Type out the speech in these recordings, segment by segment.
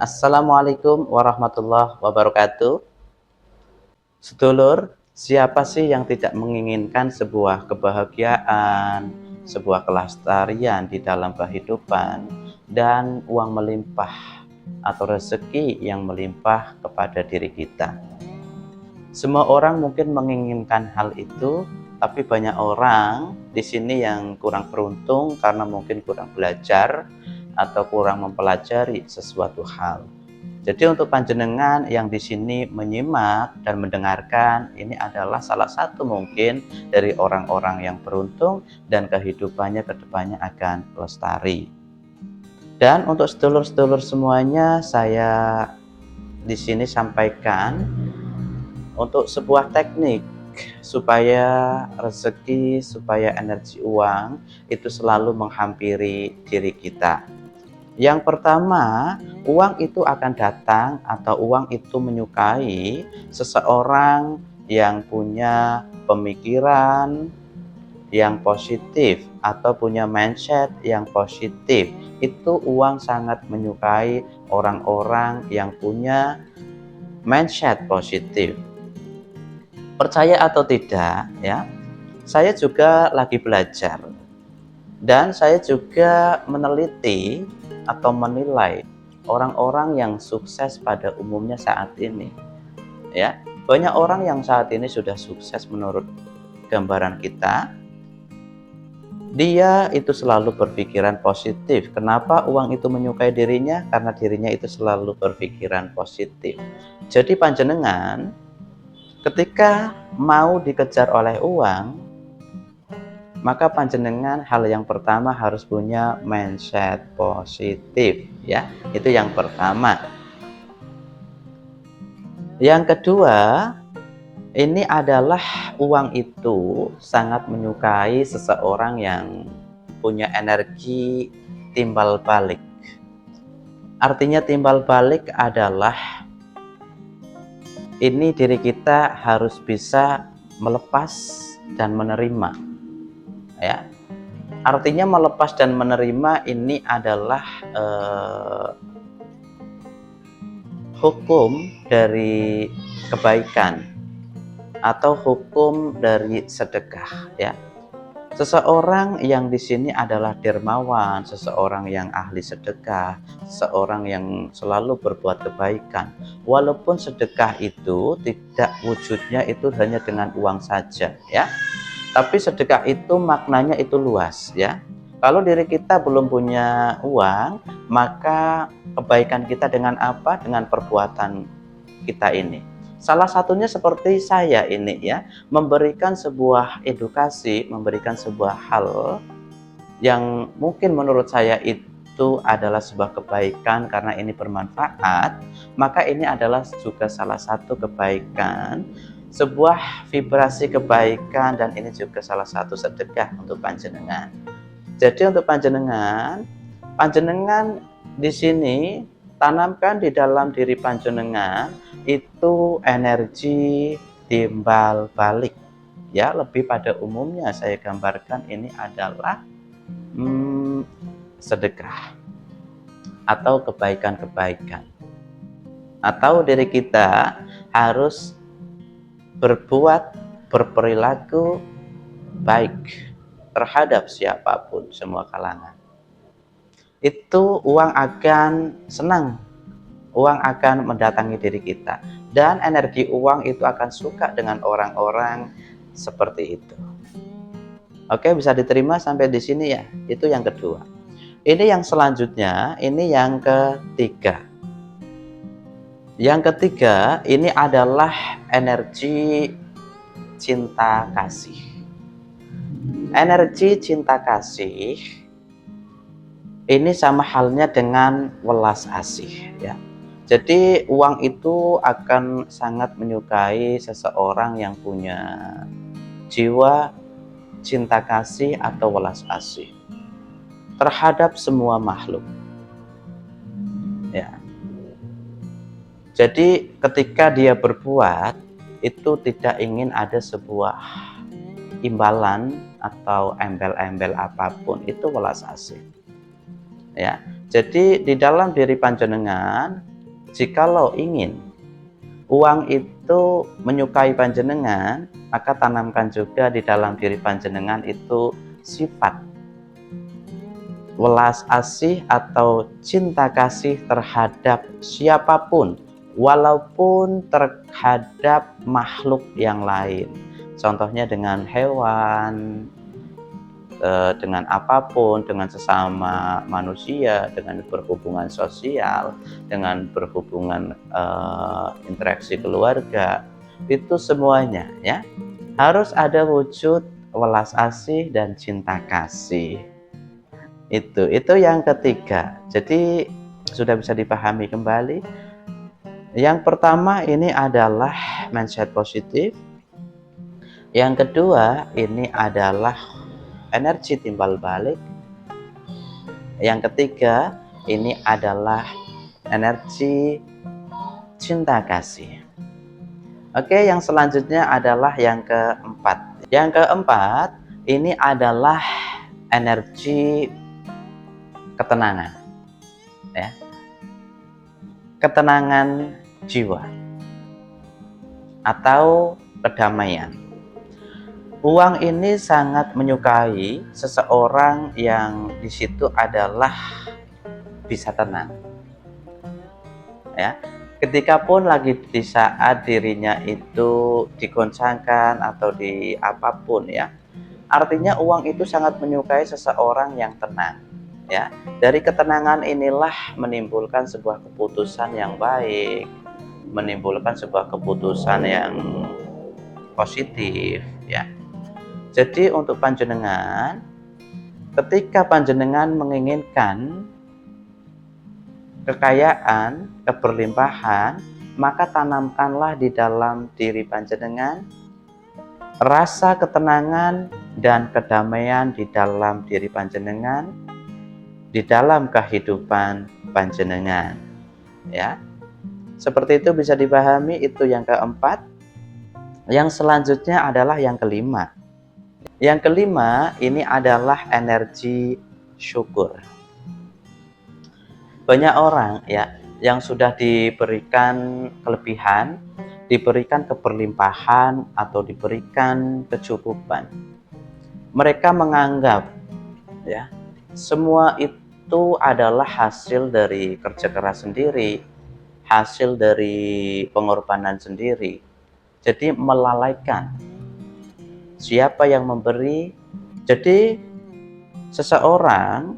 Assalamualaikum warahmatullahi wabarakatuh. Sedulur, siapa sih yang tidak menginginkan sebuah kebahagiaan, sebuah kelestarian di dalam kehidupan, dan uang melimpah atau rezeki yang melimpah kepada diri kita? Semua orang mungkin menginginkan hal itu, tapi banyak orang di sini yang kurang beruntung karena mungkin kurang belajar atau kurang mempelajari sesuatu hal. Jadi untuk panjenengan yang di sini menyimak dan mendengarkan, ini adalah salah satu mungkin dari orang-orang yang beruntung dan kehidupannya ke depannya akan lestari. Dan untuk sedulur-sedulur semuanya, saya di sini sampaikan untuk sebuah teknik supaya rezeki, supaya energi uang itu selalu menghampiri diri kita. Yang pertama, uang itu akan datang atau uang itu menyukai seseorang yang punya pemikiran yang positif atau punya mindset yang positif. Itu uang sangat menyukai orang-orang yang punya mindset positif. Percaya atau tidak, ya, saya juga lagi belajar dan saya juga meneliti atau menilai orang-orang yang sukses pada umumnya saat ini, ya. Banyak orang yang saat ini sudah sukses menurut gambaran kita. Dia itu selalu berpikiran positif. Kenapa uang itu menyukai dirinya? Karena dirinya itu selalu berpikiran positif. Jadi panjenengan ketika mau dikejar oleh uang, maka panjenengan hal yang pertama harus punya mindset positif, ya. Itu yang pertama. Yang kedua, ini adalah uang itu sangat menyukai seseorang yang punya energi timbal balik. Artinya timbal balik adalah ini diri kita harus bisa melepas dan menerima, ya. Artinya melepas dan menerima ini adalah hukum dari kebaikan atau hukum dari sedekah, ya. Seseorang yang di sini adalah dermawan, seseorang yang ahli sedekah, seseorang yang selalu berbuat kebaikan. Walaupun sedekah itu tidak wujudnya itu hanya dengan uang saja, ya. Tapi sedekah itu maknanya itu luas, ya. Kalau diri kita belum punya uang, maka kebaikan kita dengan apa? Dengan perbuatan kita ini. Salah satunya seperti saya ini, ya, memberikan sebuah edukasi, memberikan sebuah hal yang mungkin menurut saya itu adalah sebuah kebaikan karena ini bermanfaat, maka ini adalah juga salah satu kebaikan, sebuah vibrasi kebaikan, dan ini juga salah satu sedekah untuk panjenengan. Jadi untuk panjenengan di sini tanamkan di dalam diri panjenengan itu energi timbal balik, ya. Lebih pada umumnya saya gambarkan ini adalah sedekah atau kebaikan-kebaikan, atau diri kita harus berperilaku baik terhadap siapapun, semua kalangan. Itu uang akan senang, uang akan mendatangi diri kita, dan energi uang itu akan suka dengan orang-orang seperti itu. Oke, bisa diterima sampai di sini, ya. Itu yang kedua. Ini yang selanjutnya, ini yang ketiga. Yang ketiga, ini adalah energi cinta kasih. Energi cinta kasih ini sama halnya dengan welas asih, ya. Jadi uang itu akan sangat menyukai seseorang yang punya jiwa cinta kasih atau welas asih terhadap semua makhluk, ya. Jadi ketika dia berbuat itu tidak ingin ada sebuah imbalan atau embel-embel apapun, itu welas asih, ya. Jadi di dalam diri panjenengan Jikalau ingin uang itu menyukai panjenengan, maka tanamkan juga di dalam diri panjenengan itu sifat welas asih atau cinta kasih terhadap siapapun, walaupun terhadap makhluk yang lain. Contohnya dengan hewan, dengan apapun, dengan sesama manusia, dengan berhubungan sosial, dengan berhubungan interaksi keluarga, itu semuanya ya harus ada wujud welas asih dan cinta kasih. Itu yang ketiga. Jadi sudah bisa dipahami kembali. Yang pertama ini adalah mindset positif. Yang kedua ini adalah energi timbal balik. Yang ketiga ini adalah energi cinta kasih. Oke, yang selanjutnya adalah yang keempat. Yang keempat ini adalah energi ketenangan, ya, ketenangan jiwa atau kedamaian. Uang ini sangat menyukai seseorang yang di situ adalah bisa tenang, ya. Ketika pun lagi di saat dirinya itu digoncangkan atau di apapun, ya, artinya uang itu sangat menyukai seseorang yang tenang, ya. Dari ketenangan inilah menimbulkan sebuah keputusan yang baik, menimbulkan sebuah keputusan yang positif, ya. Jadi untuk panjenengan, ketika panjenengan menginginkan kekayaan, keberlimpahan, maka tanamkanlah di dalam diri panjenengan rasa ketenangan dan kedamaian di dalam diri panjenengan, di dalam kehidupan panjenengan, ya. Seperti itu bisa dipahami. Itu yang keempat. Yang selanjutnya adalah yang kelima. Yang kelima ini adalah energi syukur. Banyak orang, ya, yang sudah diberikan kelebihan, diberikan keberlimpahan atau diberikan kecukupan. Mereka menganggap, ya, semua itu adalah hasil dari kerja keras sendiri, hasil dari pengorbanan sendiri. Jadi melalaikan siapa yang memberi. Jadi seseorang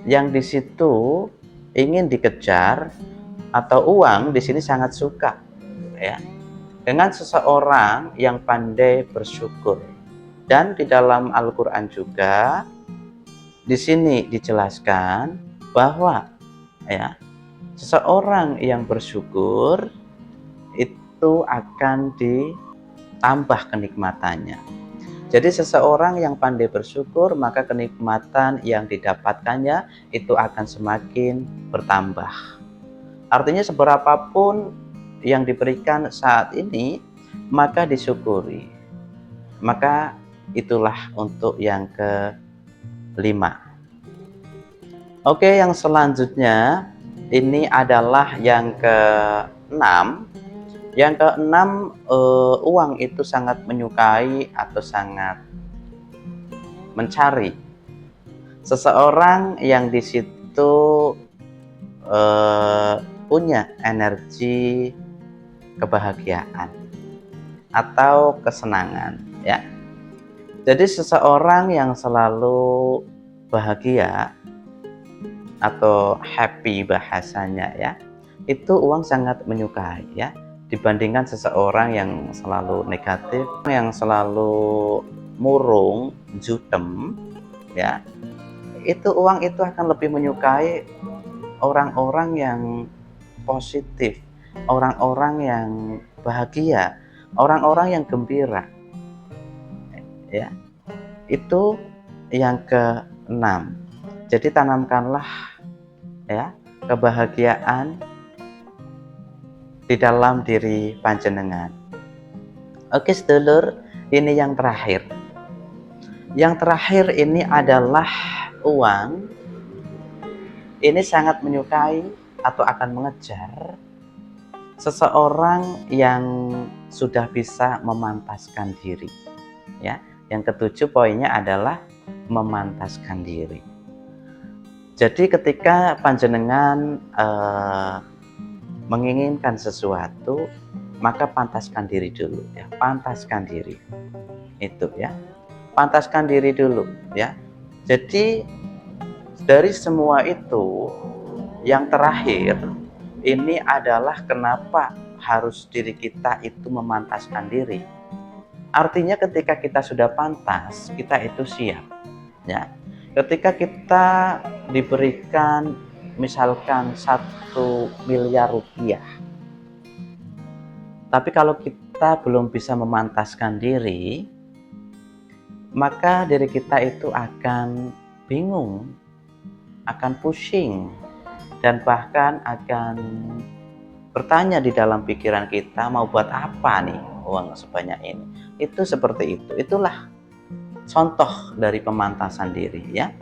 yang di situ ingin dikejar atau uang di sini sangat suka, ya, dengan seseorang yang pandai bersyukur. Dan di dalam Al-Qur'an juga di sini dijelaskan bahwa, ya, seseorang yang bersyukur itu akan ditambah kenikmatannya. Jadi seseorang yang pandai bersyukur, maka kenikmatan yang didapatkannya itu akan semakin bertambah. Artinya seberapapun yang diberikan saat ini, maka disyukuri. Maka itulah untuk yang kelima. Oke, yang selanjutnya ini adalah yang keenam. Yang keenam, uang itu sangat menyukai atau sangat mencari seseorang yang di situ punya energi kebahagiaan atau kesenangan, ya. Jadi seseorang yang selalu bahagia atau happy bahasanya, ya, itu uang sangat menyukai, ya. Dibandingkan seseorang yang selalu negatif, yang selalu murung, jutem, ya, itu uang itu akan lebih menyukai orang-orang yang positif, orang-orang yang bahagia, orang-orang yang gembira, ya. Itu yang keenam. Jadi tanamkanlah, ya, kebahagiaan di dalam diri panjenengan. Oke sedulur, ini yang terakhir. Yang terakhir ini adalah uang ini sangat menyukai atau akan mengejar seseorang yang sudah bisa memantaskan diri. Ya, yang ketujuh poinnya adalah memantaskan diri. Jadi ketika panjenengan menginginkan sesuatu, maka pantaskan diri dulu ya, pantaskan diri. Itu ya. Pantaskan diri dulu ya. Jadi dari semua itu yang terakhir ini adalah kenapa harus diri kita itu memantaskan diri. Artinya ketika kita sudah pantas, kita itu siap ya. Ketika kita diberikan misalkan 1 miliar rupiah, tapi kalau kita belum bisa memantaskan diri, maka diri kita itu akan bingung, akan pusing, dan bahkan akan bertanya di dalam pikiran kita, mau buat apa nih uang sebanyak ini. Itu seperti itu. Itulah contoh dari pemantasan diri ya.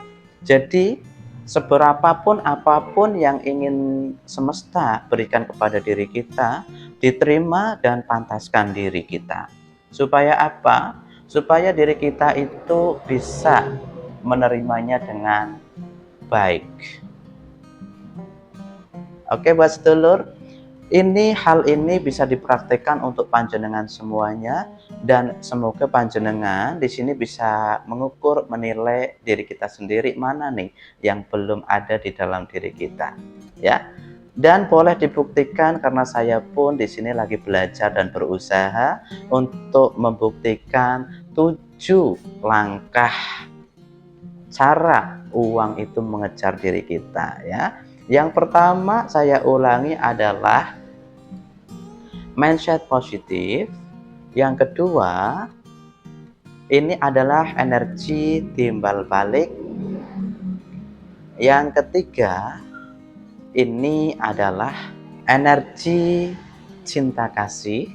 Jadi seberapapun apapun yang ingin semesta berikan kepada diri kita, diterima dan pantaskan diri kita. Supaya apa? Supaya diri kita itu bisa menerimanya dengan baik. Oke, buat sedulur, hal ini bisa dipraktekkan untuk panjenengan semuanya, dan semoga panjenengan di sini bisa mengukur, menilai diri kita sendiri mana nih yang belum ada di dalam diri kita, ya. Dan boleh dibuktikan karena saya pun di sini lagi belajar dan berusaha untuk membuktikan 7 langkah cara uang itu mengejar diri kita, ya. Yang pertama saya ulangi adalah mindset positif. Yang kedua, ini adalah energi timbal balik. Yang ketiga, ini adalah energi cinta kasih.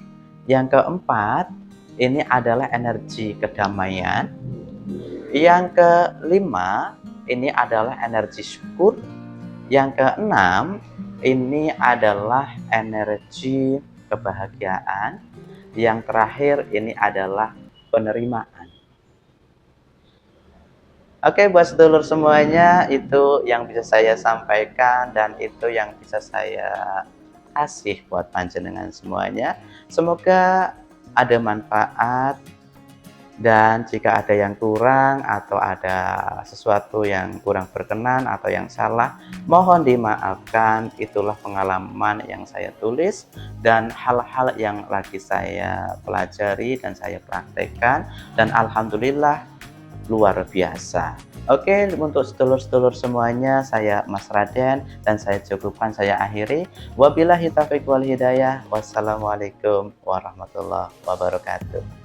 Yang keempat, ini adalah energi kedamaian. Yang kelima, ini adalah energi syukur. Yang keenam, ini adalah energi kebahagiaan. Yang terakhir, ini adalah penerimaan. Oke, buat sedulur semuanya, itu yang bisa saya sampaikan dan itu yang bisa saya kasih buat panjenengan semuanya. Semoga ada manfaat. Dan jika ada yang kurang atau ada sesuatu yang kurang berkenan atau yang salah, mohon dimaafkan. Itulah pengalaman yang saya tulis dan hal-hal yang lagi saya pelajari dan saya praktekkan, dan alhamdulillah luar biasa. Oke, untuk sedulur-sedulur semuanya, saya Mas Raden dan saya cukupkan, saya akhiri. Wabillahi taufiq wal hidayah. Wassalamualaikum warahmatullahi wabarakatuh.